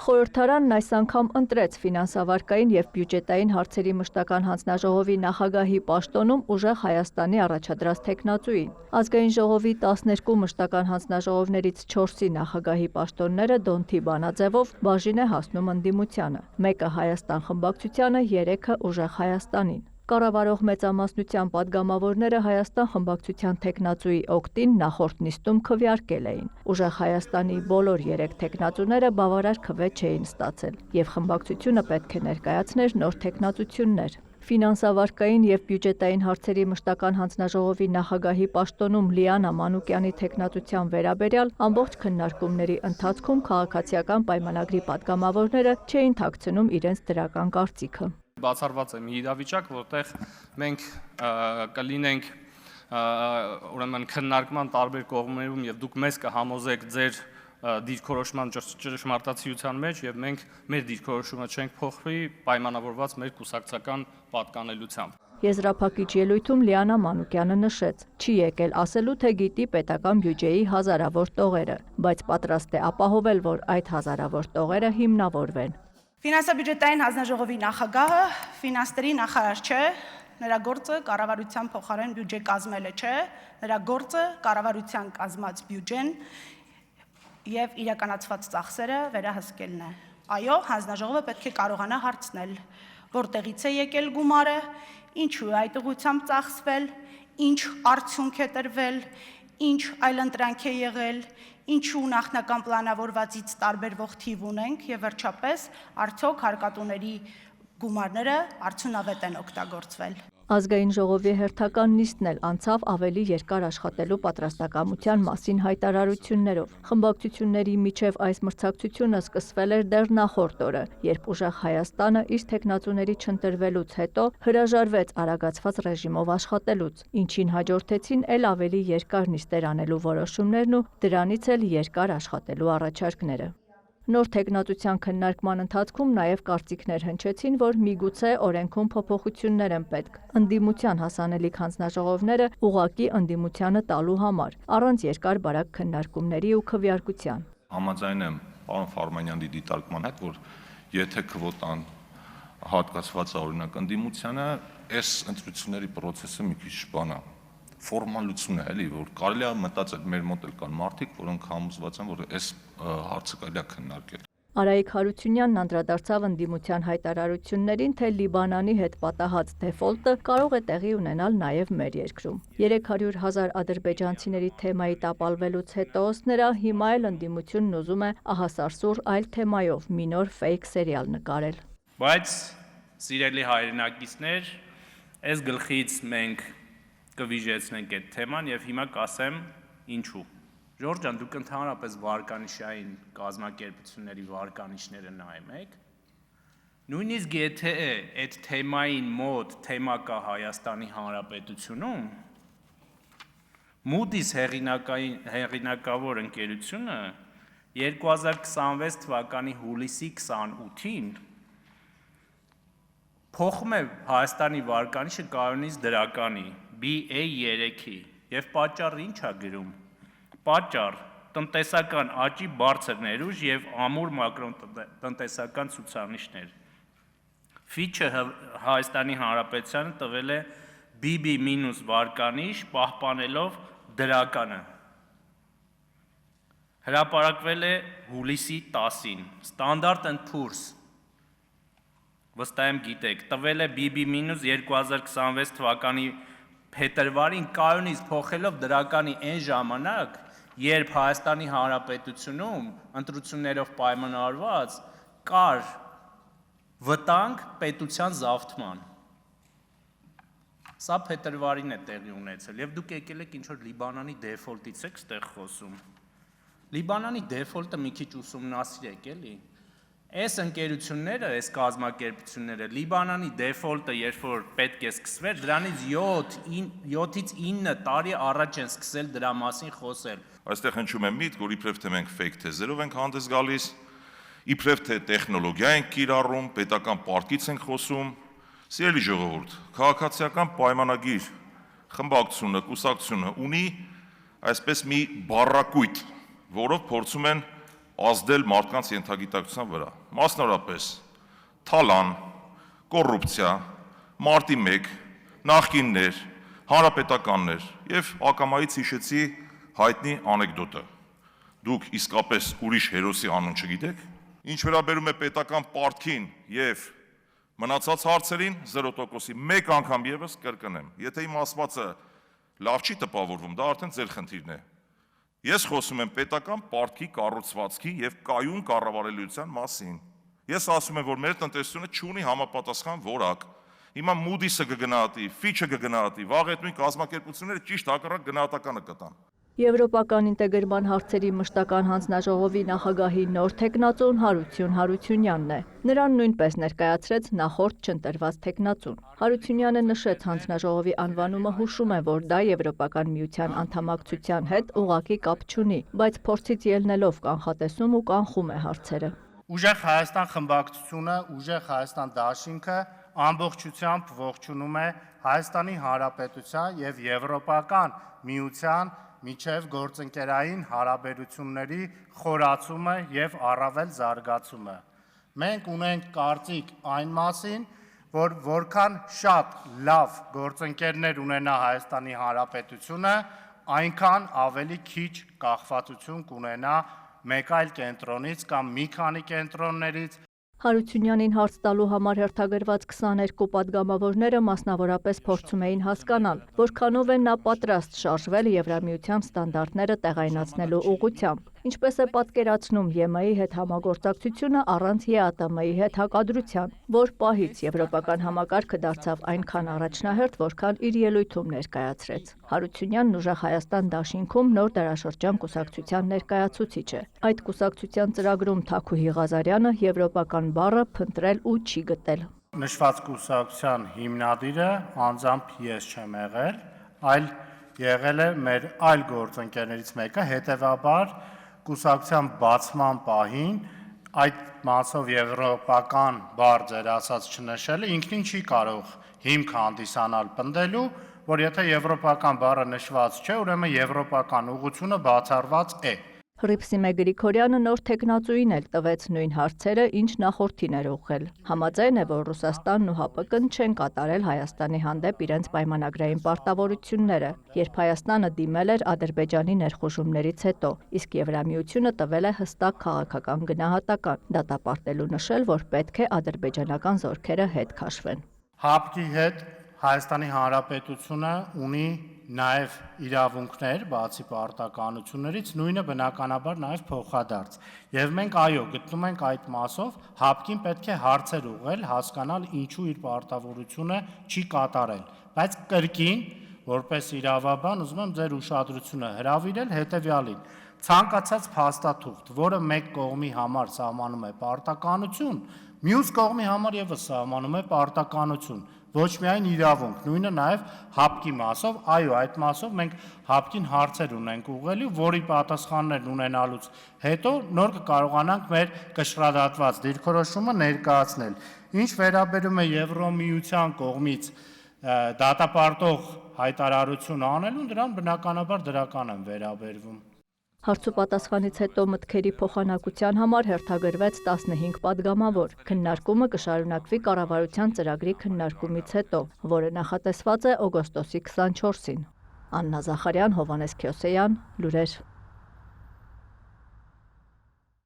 Խորհրդարանն այս անգամ ընտրեց ֆինանսավարկային և բյուջետային հարցերի մշտական հանձնաժողովի նախագահի պաշտոնում ուժեղ Հայաստանի առաջադրած թեկնածուին։ Ազգային ժողովի 12 մշտական հանձնաժողովներից 4-ի նախագահի պաշտոնները Դոնթի բանաձևով բաժին է հասնում ընդդիմությանը, 1-ը Հայաստան խմբակցությանը, 3-ը ուժեղ Հայաստանին։ Կառավարող մեծամասնության падգամավորները Հայաստան խմբակցության թեկնածուի օգտին նախորդ նիստում քվեարկել էին։ Ուժեղ Հայաստանի բոլոր 3 թեկնածուները բավարար քվե չէին ստացել, և խմբակցությունը պետք է ներկայացներ նոր թեկնածություններ։ Ֆինանսավարկային և բյուջետային հարցերի մշտական հանձնաժողովի նախագահի պաշտոնում Լիանա Մանուկյանի թեկնածության վերաբերյալ ամբողջ քննարկումների ընթացքում քաղաքացիական պայմանագրի падգամավորները չէին թաքցնում իրենց դրական կարծիքը։ Բացառված է մի իրավիճակ, որտեղ մենք կլինենք ուրեմն քննարկման տարբեր կողմերում եւ դուք մեզ կհամոզեք ձեր դիրքորոշման ճշմարտացիության մեջ եւ մենք մեր դիրքորոշումը չենք փոխվի պայմանավորված մեր կուսակցական պատկանելությամբ։ Եզրափակիչ ելույթում Լիանա Մանուկյանը նշեց, չի եկել ասելու, թե գիտի պետական բյուջեի հազարավոր տողերը, բայց պատրաստ է ապահովել, որ այդ հազարավոր տողերը հիմնավորվեն։ Ֆինանսա-բյուջետային հանձնաժողովի նախագահը ֆինանսների նախարար չէ, նրա գործը կառավարության փոխարեն բյուջե կազմելը չէ, նրա գործը կառավարության կազմած բյուջեն եւ իրականացված ծախսերը վերահսկելն է։ Այո, հանձնաժողովը պետք է կարողանա հարցնել, որտեղից է եկել գումարը, ինչու է այդ ուղղությամբ ծախսվել, ինչ արդյունք է տրվել, ինչ այլընտրանք է եղել, ինչու նախնական պլանավորվածից տարբերվող թիվ ունենք եւ վերջապես արդյոք հարկատուների գումարները արդյունավետ են օգտագործվել։ Ազգային ժողովի հերթական նիստն էլ անցավ ավելի երկար աշխատելու պատրաստակամության մասին հայտարարություններով։ Խմբակցությունների միջև այս մրցակցությունը սկսվել էր դեռ նախորդ օրը, երբ ուժեղ Հայաստանը իր թեկնածուների չընտրվելուց հետո հրաժարվեց արագացված ռեժիմով աշխատելուց, ինչին հաջորդեցին էլ ավելի երկար նիստեր անելու որոշումներն ու դրանից էլ երկար աշխատելու առաջարկները։ Նոր թեկնածության քննարկման ընթացքում նաև կարծիքներ հնչեցին, որ միգուցե օրենքում փոփոխություններ են պետք ընդդիմության հասանելիք հանձնաժողովները ուղղակի ընդդիմությանը տալու համար, առանց երկար բարակ քննարկումների ու քվեարկության։ Համաձայն եմ պարոն Ֆարմանյանի դիտարկման հետ, որ եթե քվոտան հատկացված է օրինակ ընդդիմությանը, այս ընտրությունների process-ը մի քիչ բանա ֆորմալություն է, էլի, որ կարելի է մտածել, մեր մոտ էլ կան մարդիկ, որոնք համոզված են, որ այս հարցը կարելի է քննարկել։ Արայիկ Հարությունյանն անդրադարձավ ընդդիմության հայտարարություններին, թե Լիբանանի հետ պատահած դեֆոլտը կարող է տեղի ունենալ նաև մեր երկրում։ 300,000 ադրբեջանցիների թեմայի տապալվելուց հետո նրա հիմա էլ ընդդիմությունն ուզում է ահասարսուռ այլ թեմայով մի նոր ֆեյք սերիալ նկարել։ Բայց սիրելի հայրենակիցներ, այս գլխից մենք կվիժեցնենք այդ թեման եւ հիմա կասեմ ինչու։ Ժորժ ջան, դուք ընդհանրապես վարկանիշային կազմակերպությունների վարկանիշները նայում եք։ Նույնիսկ եթե այդ թեմային մոտ թեմա կա Հայաստանի Հանրապետությունում, Moody's հեղինակավոր ընկերությունը 2026 թվականի հուլիսի 28-ին փոխում է Հայաստանի վարկանիշը կայունից դրականի BA3-ի եւ պատճառը ինչ է գրում։ Պատճառ տնտեսական աճի բարձր ներուժ եւ ամուր մակրոտնտեսական ցուցանիշներ։ Fitch-ը Հայաստանի Հանրապետությանը տվել է BB- վարկանիշ, պահպանելով դրականը։ Հրապարակվել է հուլիսի 10-ին։ Standard & Poor's վստահ եմ գիտեք, տվել է BB- 2026 թվականի փետրվարին կայունից փոխելով դրականի այն ժամանակ, երբ Հայաստանի Հանրապետությունում ընտրություններով պայմանավորված կար վտանգ պետության զավթման։ Սա փետրվարին է տեղի ունեցել եւ դուք եկել եք ինչ-որ Լիբանանի դեֆոլտից եք ստեղ խոսում։ Լիբանանի դեֆոլտը մի քիչ ուսումնասիրեք, էլի։ Այս ընկերությունները, այս կազմակերպությունները Լիբանանի դեֆոլտը երբ որ պետք է սկսվեր, դրանից 7-ից 9 տարի առաջ են սկսել դրա մասին խոսել։ Այստեղ հնչում է միտք, որ իբրև թե մենք fake թեզերով ենք հանդես գալիս, իբրև թե տեխնոլոգիա ենք կիրառում, պետական պարտքից ենք խոսում։ Սիրելի ժողովուրդ, քաղաքացիական պայմանագիր խմբակցությունը, կուսակցությունը ունի այսպես մի բառակույտ, որով փորձում են ազդել մարդկանց ենթագիտակցության վրա։ Մասնավորապես թալան, կոռուպցիա, մարտի 1, նախկիններ, հանրապետականներ եւ ակամայից հիշեցի հայտնի անեկդոտը։ Դուք իսկապես ուրիշ հերոսի անուն չգիտեք։ Ինչ վերաբերում է պետական պարտքին եւ մնացած հարցերին 0%-ի մեկ անգամ եւս կրկնեմ։ Եթե իմ ասվածը լավ չի տպավորվում, դա արդեն ձեր խնդիրն է։ Ես խոսում եմ պետական պարտքի կառուցվածքի եւ կայուն կառավարելիության մասին։ Ես ասում եմ, որ մեր տնտեսությունը չունի համապատասխան որակ։ Հիմա Moody's-ը կգնահատի, Fitch-ը կգնահատի, վաղ այդ նույն կազմակերպությունները ճիշտ հակառակ գնահատականը կտան։ Եվրոպական ինտեգրման հարցերի մշտական հանձնաժողովի նախագահի նոր թեկնածուն Հարություն Հարությունյանն է։ Նրան նույնպես ներկայացրեց նախորդ չընտրված թեկնածուն։ Հարությունյանը նշեց, հանձնաժողովի անվանումը հուշում է, որ դա Եվրոպական միության անդամակցության հետ ուղղակի կապ չունի, բայց փորձից ելնելով կանխատեսում ու կանխում է հարցերը։ Ուժեղ Հայաստան խմբակցությունը, Ուժեղ Հայաստան դաշինքը ամբողջությամբ ողջունում է Հայաստանի Հանրապետության եւ Եվրոպական միության միջև գործընկերային հարաբերությունների խորացումը եւ առավել զարգացումը։ Մենք ունենք կարծիք այն մասին, որ որքան շատ լավ գործընկերներ ունենա Հայաստանի Հանրապետությունը, այնքան ավելի քիչ կախվածություն կունենա մեկ այլ կենտրոնից կամ մի քանի կենտրոններից։ Հարությունյանին հարց տալու համար հերթագրված 22 պատգամավորները մասնավորապես փորձում էին հասկանալ, որքանով է նա պատրաստ շարժվել Եվրամիության ստանդարտները տեղայնացնելու ուղղությամբ, ինչպես է պատկերացնում ԵՄ-ի հետ համագործակցությունը առանց ԵԱՏՄ-ի հետ հակադրության, որ պահից եվրոպական համակարգը դարձավ այնքան առաջնահերթ, որքան իր ելույթում ներկայացրեց։ Հարությունյանն Ուժեղ Հայաստան դաշինքում նոր դարաշրջան կուսակցության ներկայացուցիչ է։ Այդ կուսակցության ծրագրում Թաքուհի Ղազարյանը եվրոպական բառը փնտրել ու չի գտել։ Նշված կուսակցության հիմնադիրը անձամբ ես չեմ եղել, այլ եղել է մեր այլ գործընկերներից մեկը, հետևաբար կուսակցության բացման պահին այդ մասով եվրոպական բառ ձեր ասած չնշելը ինքնին չի կարող հիմք հանդիսանալ պնդելու, որ եթե եվրոպական բառը նշված չէ, ուրեմն եվրոպական ուղղությունը բացառված է։ Հռիփսիմե Գրիգորյանը նոր թեկնածուին էլ տվեց նույն հարցերը, ինչ նախորդին էր ուղղել։ Համաձայն է, որ Ռուսաստանն ու ՀԱՊԿ-ն չեն կատարել Հայաստանի հանդեպ իրենց պայմանագրային պարտավորությունները, երբ Հայաստանը դիմել էր Ադրբեջանի ներխուժումներից հետո, իսկ Եվրամիությունը տվել է հստակ քաղաքական գնահատական, դատապարտելու նշել, որ պետք է ադրբեջանական զորքերը հետ քաշվեն։ ՀԱՊԿ-ի հետ Հայաստանի Հանրապետությունը ունի նաև իրավունքներ, բացի պարտականություններից, նույնը բնականաբար նաև փոխադարձ։ Եվ մենք այո, գտնում ենք այդ մասով, ՀԱՊԿ-ին պետք է հարցեր ուղղել, հասկանալ ինչու իր պարտավորությունը չի կատարել։ Բայց կրկին, որպես իրավաբան, ուզում եմ ձեր ուշադրությունը հրավիրել հետևյալին. ցանկացած փաստաթուղթ, որը մեկ կողմի համար սահմանում է պարտականություն, մյուս կողմի համար եւս սահմանում է պարտականություն, ոչ միայն իրավունք, նույնը նաև ՀԱՊԿ-ի մասով, այո, այդ մասով մենք ՀԱՊԿ-ին հարցեր ունենք ուղղելու, որի պատասխաններն ունենալուց հետո նոր կկարողանանք մեր կշռադատված դիրքորոշումը ներկայացնել։ Ինչ վերաբերում է Եվրոմիության կողմից դատապարտող հայտարարություն անելուն, դրան բնականաբար դրական են վերաբերվում։ Հարց ու պատասխանից հետո մտքերի փոխանակության համար հերթագրվեց 15 պատգամավոր։ Քննարկումը կշարունակվի կառավարության ծրագրի քննարկումից հետո, որը նախատեսված է օգոստոսի 24-ին։ Աննա Զախարյան, Հովհաննես Քյոսեյան, լուրեր։